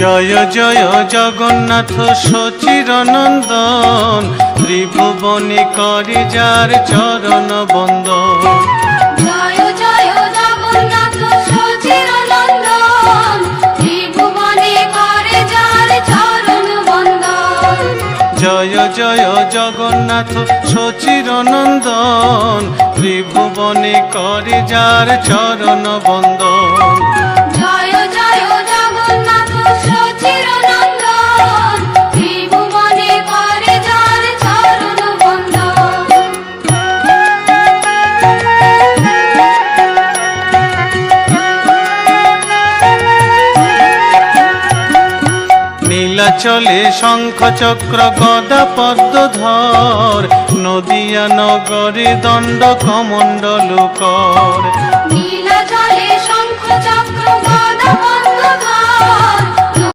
জয় জয় জগন্নাথ সচিরনন্দন, ত্রিভুবনে করে যার চরণ বন্দন। জয় জয় জগন্নাথ সচিরনন্দন, ত্রিভুবনে করে যার চরণ বন্দন। জয় জয় জগন্নাথ সচিরনন্দন, ত্রিভুবনে করে যার চরণ বন্দন। জয় জয় জগন্নাথ সচিরনন্দন, ত্রিভুবনে করে যার চরণ বন্দন। নীলাচলে শঙ্খ চক্র গদা পদ্মধর, নদিয়া নগরে দণ্ড কমণ্ডল কর। নীলাচলে শঙ্খ চক্র গদা পদ্মধর,